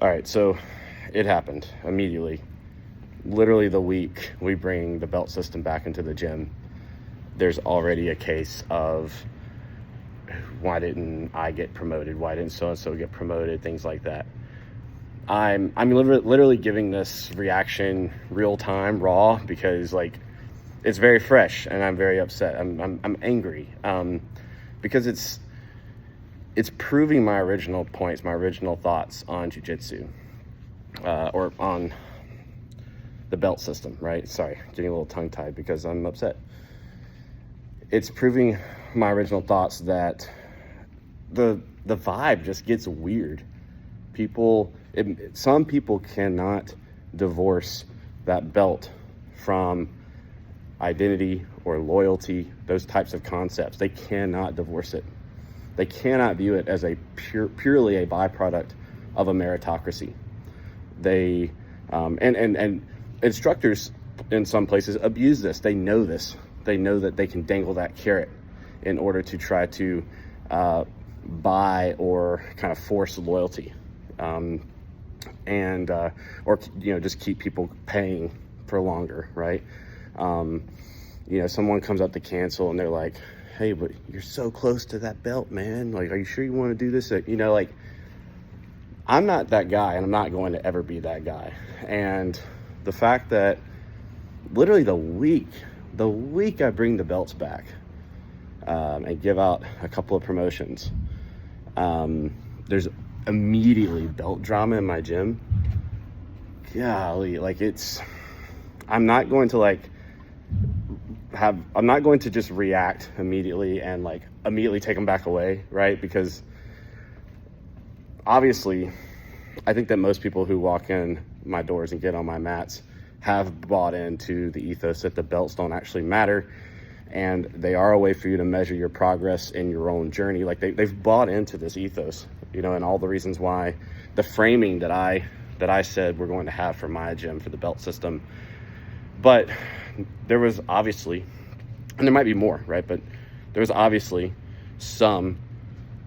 All right, so it happened immediately. Literally the week we bring the belt system back into the gym, there's already a case of why didn't I get promoted? Why didn't so-and-so get promoted? Things like that. I'm literally giving this reaction real time, raw, because like it's very fresh and I'm very upset. I'm angry because it's proving my original points, my original thoughts on jiu-jitsu or on the belt system, right? Sorry, getting a little tongue-tied because I'm upset. It's proving my original thoughts that the vibe just gets weird. Some people cannot divorce that belt from identity or loyalty, those types of concepts. They cannot divorce it. They cannot view it as purely a byproduct of a meritocracy. They and instructors in some places abuse this. They know this. They know that they can dangle that carrot in order to try to buy or kind of force loyalty, or just keep people paying for longer, right? Someone comes up to cancel and they're like, "Hey, but you're so close to that belt, man. Like, are you sure you want to do this?" I'm not that guy, and I'm not going to ever be that guy. And the fact that literally the week I bring the belts back and give out a couple of promotions, there's immediately belt drama in my gym. Golly, I'm not going to just react immediately and immediately take them back away, right? Because obviously I think that most people who walk in my doors and get on my mats have bought into the ethos that the belts don't actually matter, and they are a way for you to measure your progress in your own journey. They've bought into this ethos, and all the reasons why, the framing that I said we're going to have for my gym, for the belt system. But there was obviously, and there might be more, right? But there was obviously some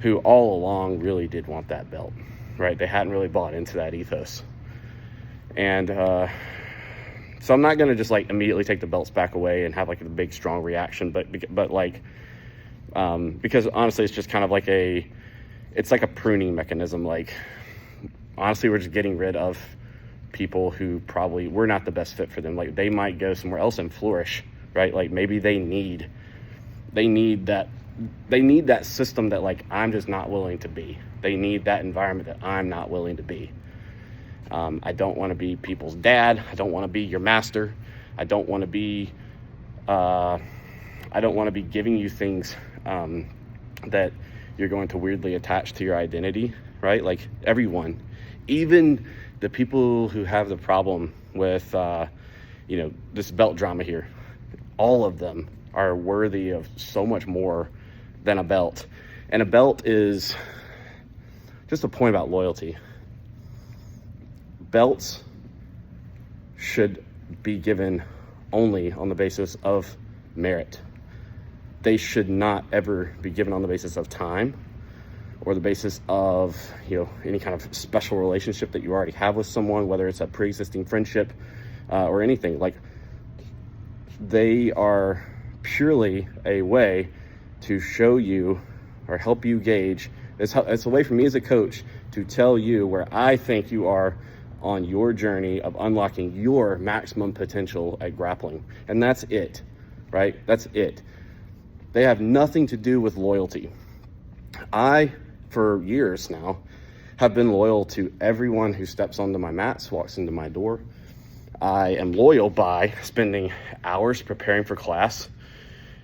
who all along really did want that belt, right? They hadn't really bought into that ethos. And so I'm not going to just immediately take the belts back away and have a big, strong reaction, but because honestly, it's just kind of it's like a pruning mechanism. Honestly, we're just getting rid of people who probably we're not the best fit for them. They might go somewhere else and flourish, right? Maybe they need that system that I'm just not willing to be. They need that environment that I'm not willing to be. I don't want to be people's dad. I don't want to be your master. I don't want to be giving you things that you're going to weirdly attach to your identity, right? Everyone, even the people who have the problem with, this belt drama here, all of them are worthy of so much more than a belt. And a belt is just a point about loyalty. Belts should be given only on the basis of merit. They should not ever be given on the basis of time or the basis of, any kind of special relationship that you already have with someone, whether it's a pre-existing friendship or anything. They are purely a way to show you or help you gauge. It's a way for me as a coach to tell you where I think you are on your journey of unlocking your maximum potential at grappling. And that's it, right? That's it. They have nothing to do with loyalty. I, for years now, have been loyal to everyone who steps onto my mats, walks into my door. I am loyal by spending hours preparing for class,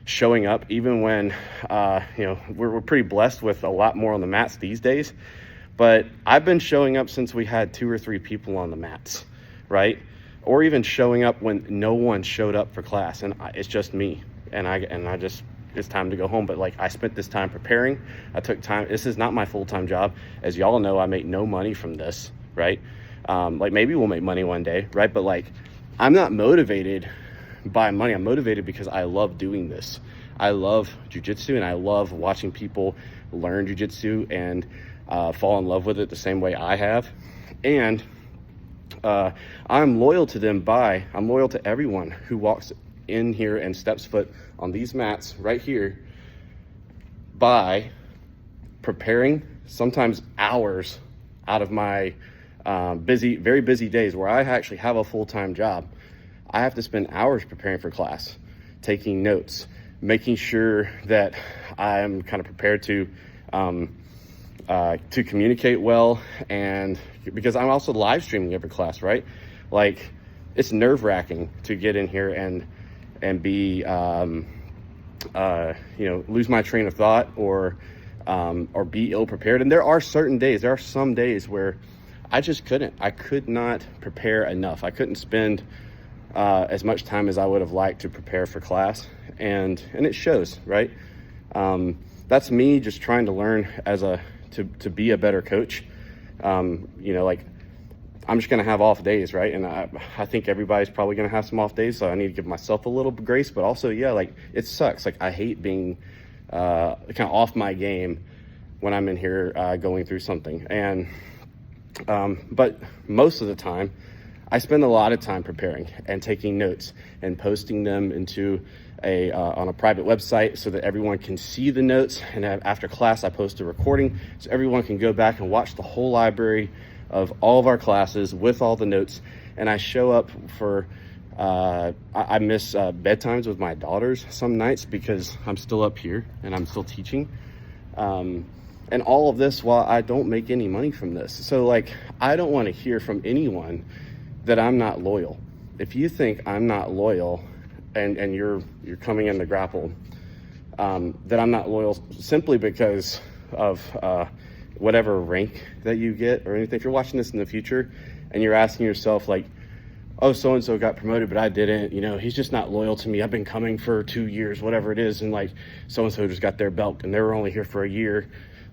showing up even when, we're pretty blessed with a lot more on the mats these days. But I've been showing up since we had 2 or 3 people on the mats, right? Or even showing up when no one showed up for class and it's just me. And I just, it's time to go home. But I spent this time preparing. I took time. This is not my full-time job. As y'all know, I make no money from this, right? Maybe we'll make money one day, right? But I'm not motivated by money. I'm motivated because I love doing this. I love jiu-jitsu and I love watching people learn jiu-jitsu and fall in love with it the same way I have. And I'm loyal to them I'm loyal to everyone who walks in here and steps foot on these mats right here by preparing sometimes hours out of my very busy days where I actually have a full-time job. I have to spend hours preparing for class, taking notes, making sure that I'm kind of prepared to communicate well, and because I'm also live streaming every class, right? Like, it's nerve-wracking to get in here and be lose my train of thought or be ill prepared. And there are some days where I could not prepare enough. I couldn't spend as much time as I would have liked to prepare for class, and it shows, right? That's me just trying to learn to be a better coach. I'm just going to have off days, right? And I think everybody's probably going to have some off days, so I need to give myself a little grace. But also, it sucks. I hate being kind of off my game when I'm in here going through something. And but most of the time, I spend a lot of time preparing and taking notes and posting them on a private website so that everyone can see the notes. And after class, I post a recording so everyone can go back and watch the whole library of all of our classes with all the notes. And I show up for I miss bedtimes with my daughters some nights because I'm still up here and I'm still teaching, and all of this while I don't make any money from this. So I don't want to hear from anyone that I'm not loyal. If you think I'm not loyal and you're coming in to grapple, that I'm not loyal simply because of whatever rank that you get or anything. If you're watching this in the future and you're asking yourself oh, so-and-so got promoted, but I didn't, he's just not loyal to me. I've been coming for 2 years, whatever it is. And so-and-so just got their belt and they were only here for a year.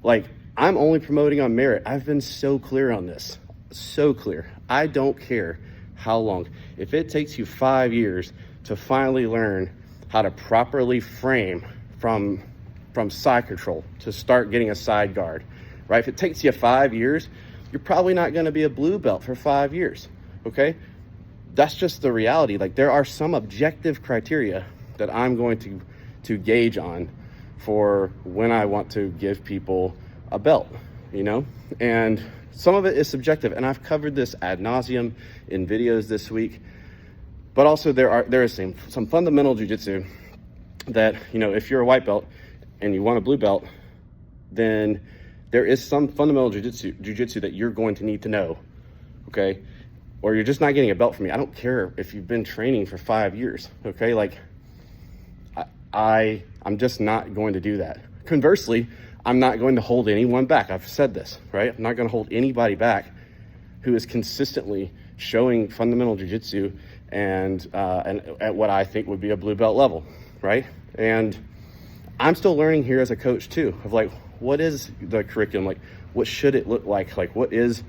I'm only promoting on merit. I've been so clear on this, so clear. I don't care how long. If it takes you 5 years to finally learn how to properly frame from side control to start getting a side guard, right? If it takes you 5 years, you're probably not going to be a blue belt for 5 years, okay? That's just the reality. There are some objective criteria that I'm going to gauge on for when I want to give people a belt, and some of it is subjective, and I've covered this ad nauseum in videos this week. But also there is some fundamental jiu-jitsu that, if you're a white belt and you want a blue belt, then there is some fundamental jiu-jitsu that you're going to need to know, okay? Or you're just not getting a belt from me. I don't care if you've been training for 5 years, okay? I'm just not going to do that. Conversely, I'm not going to hold anyone back. I've said this, right? I'm not going to hold anybody back who is consistently showing fundamental jiu-jitsu and at what I think would be a blue belt level, right? And I'm still learning here as a coach too, of what is the curriculum? What should it look like? What is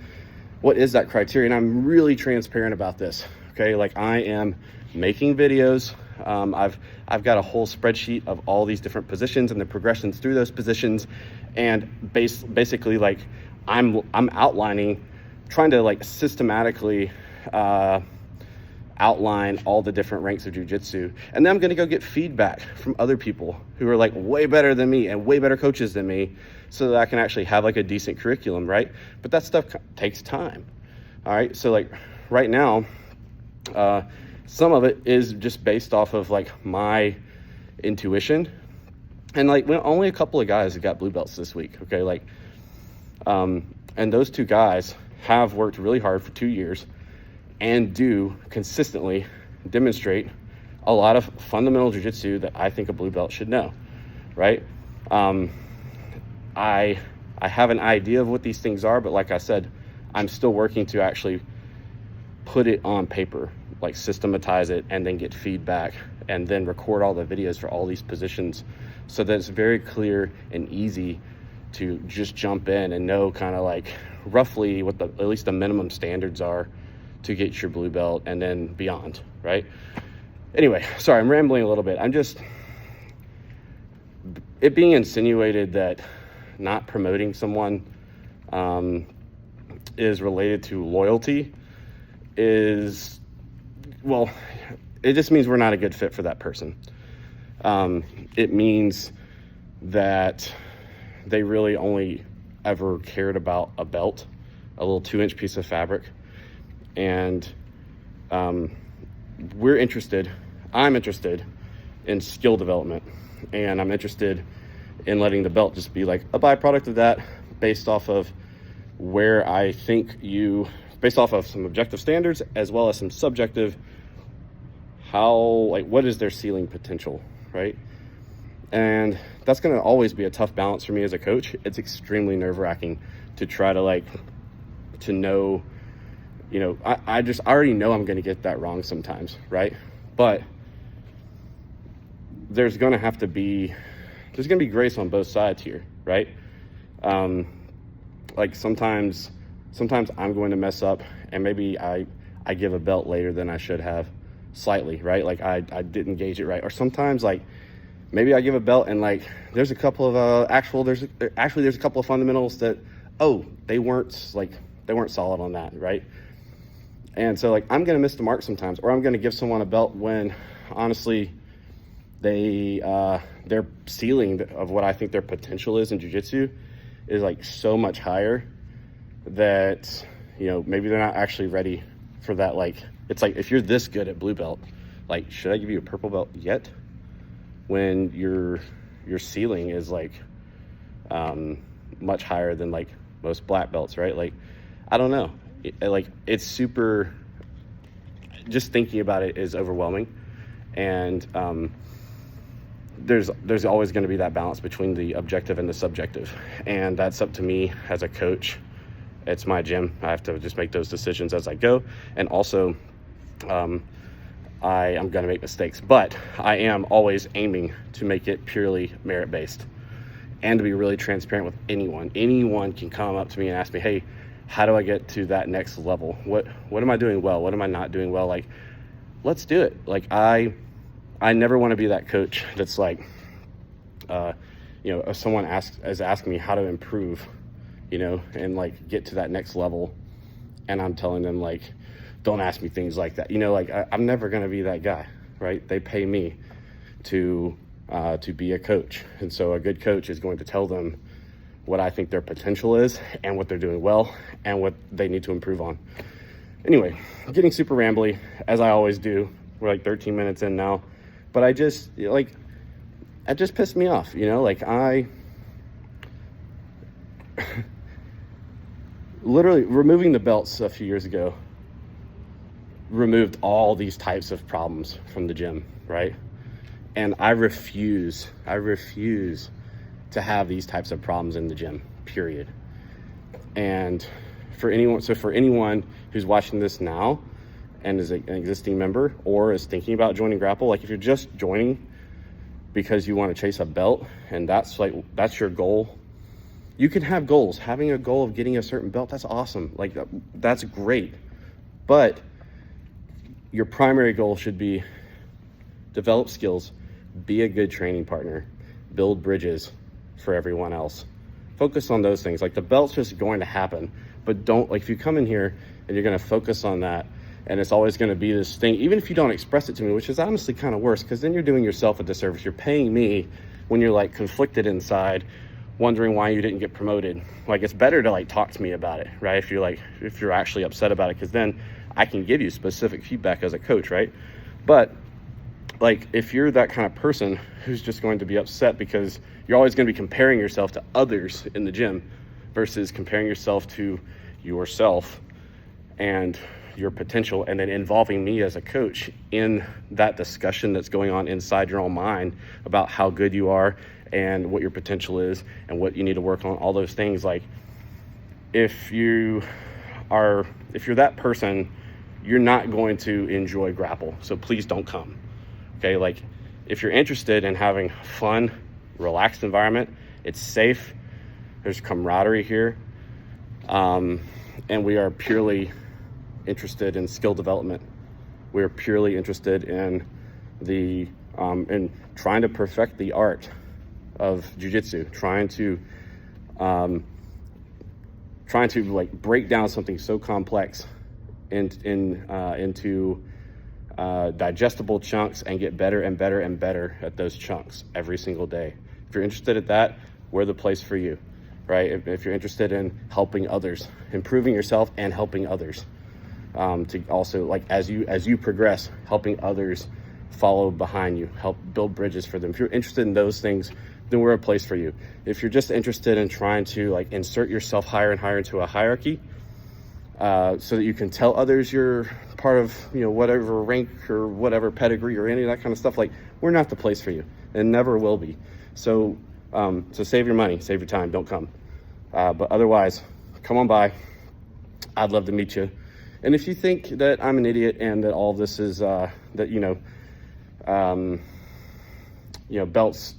that criteria? And I'm really transparent about this, okay? I am making videos. I've got a whole spreadsheet of all these different positions and the progressions through those positions, and basically I'm outlining, trying to systematically outline all the different ranks of jiu-jitsu, and then I'm going to go get feedback from other people who are way better than me and way better coaches than me, so that I can actually have a decent curriculum, right? But that stuff takes time. All right, so right now, some of it is just based off of my intuition, and only a couple of guys have got blue belts this week, okay? And those two guys have worked really hard for 2 years and do consistently demonstrate a lot of fundamental jiu-jitsu that I think a blue belt should know, right? I have an idea of what these things are, but like I said, I'm still working to actually put it on paper, systematize it, and then get feedback, and then record all the videos for all these positions so that it's very clear and easy to just jump in and know kind of roughly what at least the minimum standards are to get your blue belt and then beyond, right? Anyway, sorry, I'm rambling a little bit. It being insinuated that not promoting someone is related to loyalty is, well, it just means we're not a good fit for that person. It means that they really only ever cared about a belt, a little 2-inch piece of fabric. And I'm interested in skill development, and I'm interested in letting the belt just be like a byproduct of that, based off of where I think based off of some objective standards as well as some subjective, what is their ceiling potential, right? And that's going to always be a tough balance for me as a coach. It's extremely nerve-wracking to try to know, I already know I'm going to get that wrong sometimes, right? But there's going to be grace on both sides here, right? Like sometimes I'm going to mess up, and maybe I give a belt later than I should have, slightly, right? Like I didn't gauge it right. Or sometimes like maybe I give a belt and like there's a couple of there's a couple of fundamentals that they weren't solid on that, right? And so like I'm gonna miss the mark sometimes, or I'm gonna give someone a belt when honestly their ceiling of what I think their potential is in jiu-jitsu is like so much higher that maybe they're not actually ready for that. Like it's like, if you're this good at blue belt, like should I give you a purple belt yet, when your ceiling is like much higher than like most black belts, right? Like I don't know, it's super, just thinking about it is overwhelming. And there's always going to be that balance between the objective and the subjective, and that's up to me as a coach. It's my gym. I have to just make those decisions as I go. And also I am going to make mistakes, but I am always aiming to make it purely merit-based, and to be really transparent with anyone. Anyone can come up to me and ask me, hey, how do I get to that next level? What am I doing well? What am I not doing well? Like, let's do it. Like I never want to be that coach that's like, if someone is asking me how to improve, and like get to that next level, and I'm telling them like, don't ask me things like that. I'm never going to be that guy, right? They pay me to be a coach. And so a good coach is going to tell them what I think their potential is, and what they're doing well, and what they need to improve on. Anyway, I'm getting super rambly, as I always do. We're like 13 minutes in now, but it just pissed me off, literally removing the belts a few years ago removed all these types of problems from the gym, right? And I refuse to have these types of problems in the gym, period. And for anyone who's watching this now and is an existing member or is thinking about joining Grapple, like if you're just joining because you want to chase a belt and that's your goal, you can have goals. Having a goal of getting a certain belt, that's awesome. Like that's great. But your primary goal should be develop skills, be a good training partner, build bridges for everyone else. Focus on those things. Like the belt's just going to happen, but don't, like if you come in here and you're going to focus on that, and it's always going to be this thing, even if you don't express it to me, which is honestly kind of worse, because then you're doing yourself a disservice. You're paying me when you're like conflicted inside, wondering why you didn't get promoted. Like it's better to like talk to me about it, right? If you're actually upset about it, because then I can give you specific feedback as a coach, right? But like if you're that kind of person who's just going to be upset because you're always going to be comparing yourself to others in the gym versus comparing yourself to yourself and your potential, and then involving me as a coach in that discussion that's going on inside your own mind about how good you are and what your potential is and what you need to work on, all those things. Like if you're that person, you're not going to enjoy Grapple. So please don't come. Okay. Like if you're interested in having fun, relaxed environment, it's safe. There's camaraderie here. And we are purely interested in skill development. We're purely interested in in trying to perfect the art of jiu-jitsu, trying to trying to like break down something so complex into digestible chunks and get better and better and better at those chunks every single day. If you're interested in that, we're the place for you, right? If you're interested in helping others, improving yourself and helping others, to also, like, as you progress, helping others follow behind you, help build bridges for them. If you're interested in those things, then we're a place for you. If you're just interested in trying to like insert yourself higher and higher into a hierarchy, so that you can tell others you're part of, whatever rank or whatever pedigree or any of that kind of stuff, like, we're not the place for you and never will be. So save your money, save your time, don't come. But otherwise, come on by. I'd love to meet you. And if you think that I'm an idiot and that all this is, belts,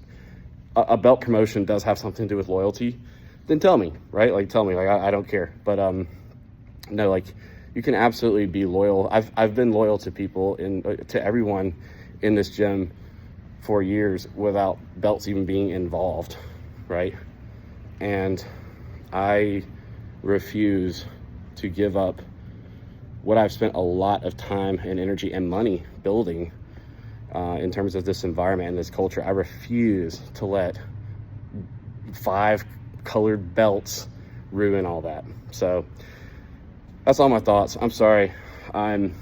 a belt promotion does have something to do with loyalty, then tell me, right? Like, tell me, like, I don't care. But no, like, you can absolutely be loyal. I've been loyal to people to everyone in this gym for years without belts even being involved, right? And I refuse to give up what I've spent a lot of time and energy and money building in terms of this environment and this culture. I refuse to let 5 colored belts ruin all that. So that's all my thoughts. I'm sorry. I'm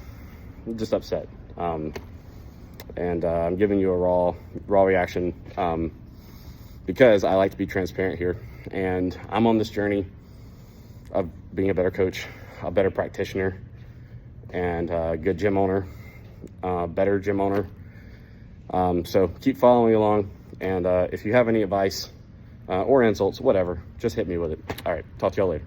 just upset. And I'm giving you a raw reaction because I like to be transparent here. And I'm on this journey of being a better coach, a better practitioner, and a good gym owner, better gym owner. So keep following along. And if you have any advice or insults, whatever, just hit me with it. All right. Talk to y'all later.